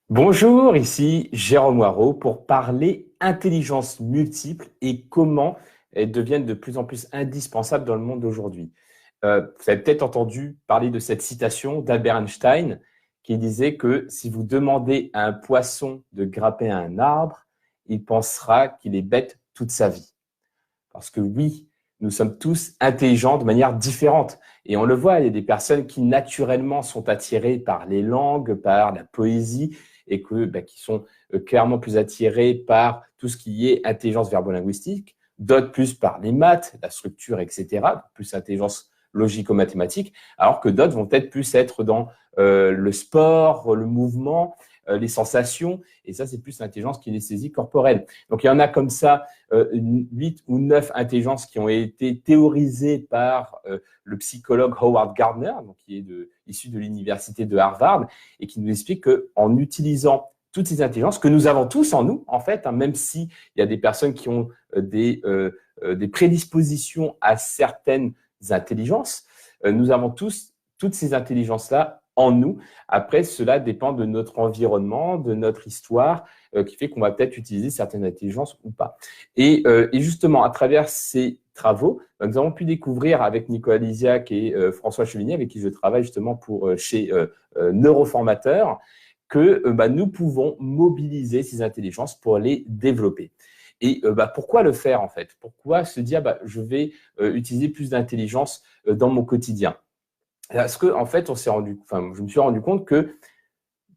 Bonjour, ici Jérôme Moirot pour parler intelligence multiple et comment elles deviennent de plus en plus indispensables dans le monde d'aujourd'hui. Vous avez peut-être entendu parler de cette citation d'Albert Einstein qui disait que si vous demandez à un poisson de grimper à un arbre, il pensera qu'il est bête toute sa vie. Parce que oui, nous sommes tous intelligents de manière différente. Et on le voit, il y a des personnes qui naturellement sont attirées par les langues, par la poésie, et qui sont clairement plus attirées par tout ce qui est intelligence verbo-linguistique, d'autres plus par les maths, la structure, etc., plus intelligence logico-mathématique, alors que d'autres vont peut-être plus être dans le sport, le mouvement, les sensations, et ça, c'est plus l'intelligence kinesthésique corporelle. Donc, il y en a comme ça 8 ou 9 intelligences qui ont été théorisées par le psychologue Howard Gardner, donc qui est issu de l'université de Harvard, et qui nous explique qu'en utilisant toutes ces intelligences que nous avons tous en nous, en fait, même s'il y a des personnes qui ont des prédispositions à certaines intelligences, nous avons tous toutes ces intelligences-là en nous. Après, cela dépend de notre environnement, de notre histoire, qui fait qu'on va peut-être utiliser certaines intelligences ou pas. Et justement, à travers ces travaux, nous avons pu découvrir avec Nicolas Lisiac et François Chevigné, avec qui je travaille justement chez Neuroformateur, que nous pouvons mobiliser ces intelligences pour les développer. Et pourquoi le faire en fait? Pourquoi se dire je vais utiliser plus d'intelligence dans mon quotidien? Parce que en fait, je me suis rendu compte que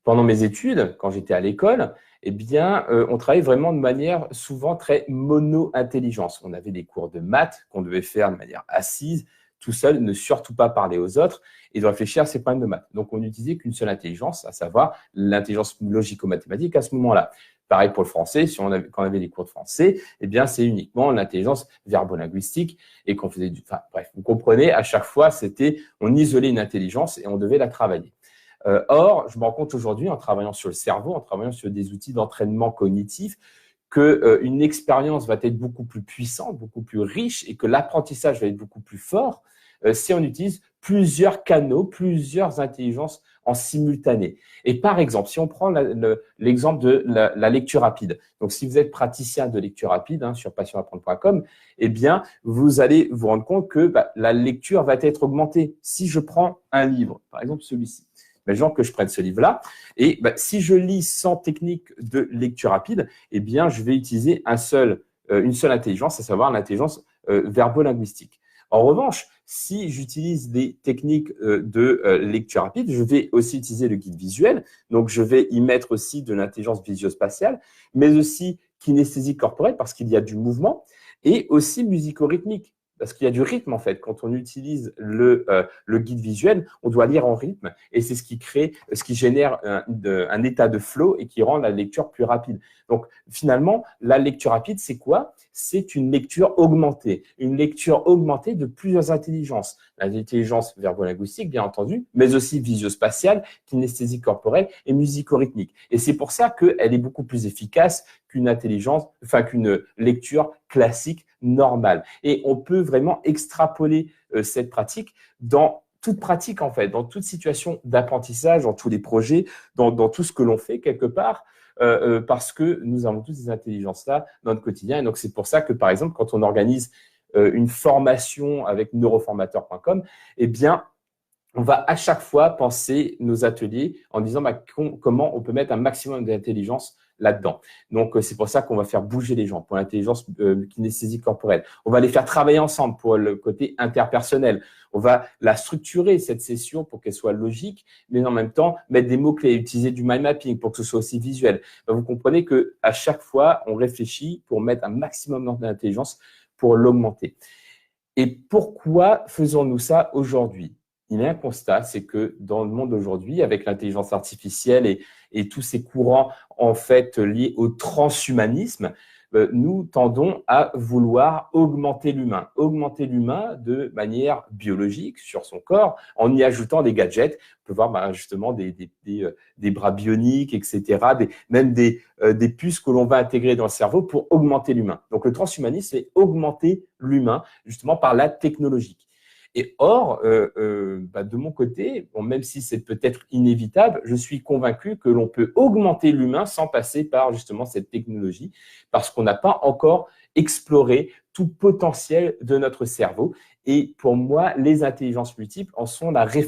pendant mes études, quand j'étais à l'école, on travaillait vraiment de manière souvent très mono-intelligence. On avait des cours de maths qu'on devait faire de manière assise, tout seul, ne surtout pas parler aux autres et de réfléchir à ces problèmes de maths. Donc, on n'utilisait qu'une seule intelligence, à savoir l'intelligence logico-mathématique à ce moment-là. Pareil pour le français, quand on avait des cours de français, c'est uniquement l'intelligence verbo-linguistique et qu'on faisait bref, vous comprenez, à chaque fois, on isolait une intelligence et on devait la travailler. Or, je me rends compte aujourd'hui, en travaillant sur le cerveau, en travaillant sur des outils d'entraînement cognitif, qu'une expérience va être beaucoup plus puissante, beaucoup plus riche et que l'apprentissage va être beaucoup plus fort si on utilise plusieurs canaux, plusieurs intelligences en simultané. Et par exemple, si on prend l'exemple de la lecture rapide, donc si vous êtes praticien de lecture rapide sur passionapprendre.com, vous allez vous rendre compte que la lecture va être augmentée. Si je prends un livre, par exemple celui-ci, genre que je prenne ce livre-là, et si je lis sans technique de lecture rapide, je vais utiliser une seule intelligence, à savoir l'intelligence verbo-linguistique. En revanche, si j'utilise des techniques de lecture rapide, je vais aussi utiliser le guide visuel, donc je vais y mettre aussi de l'intelligence visio-spatiale, mais aussi kinesthésique corporelle, parce qu'il y a du mouvement, et aussi musico-rythmique. Parce qu'il y a du rythme, en fait. Quand on utilise le guide visuel, on doit lire en rythme. Et c'est ce qui génère un état de flow et qui rend la lecture plus rapide. Donc, finalement, la lecture rapide, c'est quoi? C'est une lecture augmentée. Une lecture augmentée de plusieurs intelligences. L'intelligence verbo-linguistique, bien entendu, mais aussi visio-spatiale, kinesthésique corporelle et musico-rythmique. Et c'est pour ça qu'elle est beaucoup plus efficace qu'une lecture classique normale. Et on peut vraiment extrapoler cette pratique dans toute pratique, en fait, dans toute situation d'apprentissage, dans tous les projets, dans tout ce que l'on fait quelque part, parce que nous avons toutes ces intelligences-là dans notre quotidien. Et donc, c'est pour ça que, par exemple, quand on organise une formation avec neuroformateur.com, on va à chaque fois penser nos ateliers en disant comment on peut mettre un maximum d'intelligence là-dedans. Donc, c'est pour ça qu'on va faire bouger les gens pour l'intelligence kinesthésique corporelle. On va les faire travailler ensemble pour le côté interpersonnel. On va la structurer, cette session, pour qu'elle soit logique, mais en même temps, mettre des mots-clés, utiliser du mind mapping pour que ce soit aussi visuel. Vous comprenez qu'à chaque fois, on réfléchit pour mettre un maximum d'intelligence pour l'augmenter. Et pourquoi faisons-nous ça aujourd'hui? Il y a un constat, c'est que dans le monde d'aujourd'hui, avec l'intelligence artificielle et tous ces courants en fait liés au transhumanisme, nous tendons à vouloir augmenter l'humain de manière biologique sur son corps, en y ajoutant des gadgets. On peut voir justement des bras bioniques, etc., même des puces que l'on va intégrer dans le cerveau pour augmenter l'humain. Donc le transhumanisme, c'est augmenter l'humain justement par la technologie. Et or, de mon côté, bon, même si c'est peut-être inévitable, je suis convaincu que l'on peut augmenter l'humain sans passer par justement cette technologie, parce qu'on n'a pas encore exploré tout potentiel de notre cerveau. Et pour moi, les intelligences multiples en sont la vraie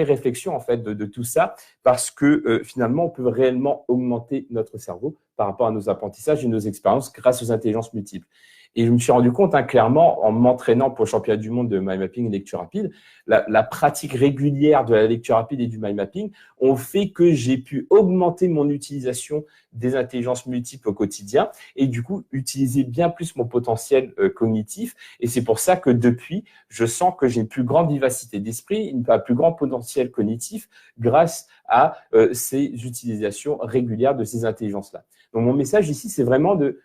réflexion en fait de tout ça, parce que finalement, on peut réellement augmenter notre cerveau par rapport à nos apprentissages et nos expériences grâce aux intelligences multiples. Et je me suis rendu compte clairement, en m'entraînant pour le championnat du monde de mind mapping et lecture rapide, la pratique régulière de la lecture rapide et du mind mapping ont fait que j'ai pu augmenter mon utilisation des intelligences multiples au quotidien et du coup utiliser bien plus mon potentiel cognitif. Et c'est pour ça que depuis, je sens que j'ai une plus grande vivacité d'esprit, un plus grand potentiel cognitif grâce à ces utilisations régulières de ces intelligences-là. Donc mon message ici, c'est vraiment de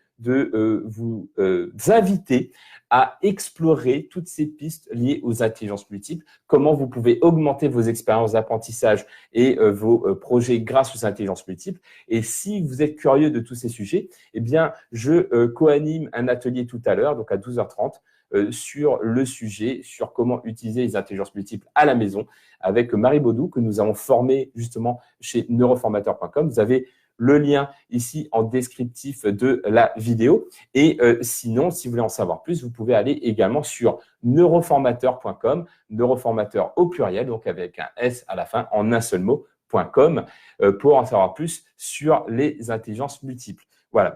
vous inviter à explorer toutes ces pistes liées aux intelligences multiples, comment vous pouvez augmenter vos expériences d'apprentissage et vos projets grâce aux intelligences multiples. Et si vous êtes curieux de tous ces sujets, eh bien, je co-anime un atelier tout à l'heure, donc à 12h30, sur le sujet, sur comment utiliser les intelligences multiples à la maison avec Marie Baudou, que nous avons formé justement chez neuroformateur.com. Vous avez le lien ici en descriptif de la vidéo. Et sinon, si vous voulez en savoir plus, vous pouvez aller également sur neuroformateur.com, neuroformateur au pluriel, donc avec un S à la fin, en un seul mot, .com, pour en savoir plus sur les intelligences multiples. Voilà,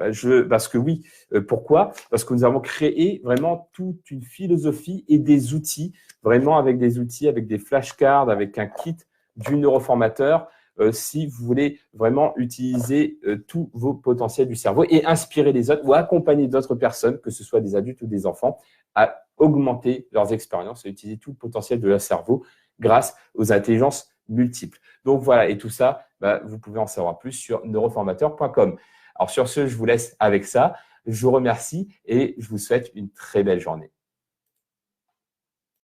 parce que oui, pourquoi? Parce que nous avons créé vraiment toute une philosophie et des outils, vraiment avec des outils, avec des flashcards, avec un kit du neuroformateur, si vous voulez vraiment utiliser tous vos potentiels du cerveau et inspirer les autres ou accompagner d'autres personnes, que ce soit des adultes ou des enfants, à augmenter leurs expériences et utiliser tout le potentiel de leur cerveau grâce aux intelligences multiples. Donc voilà, et tout ça, vous pouvez en savoir plus sur neuroformateur.com. Alors sur ce, je vous laisse avec ça. Je vous remercie et je vous souhaite une très belle journée.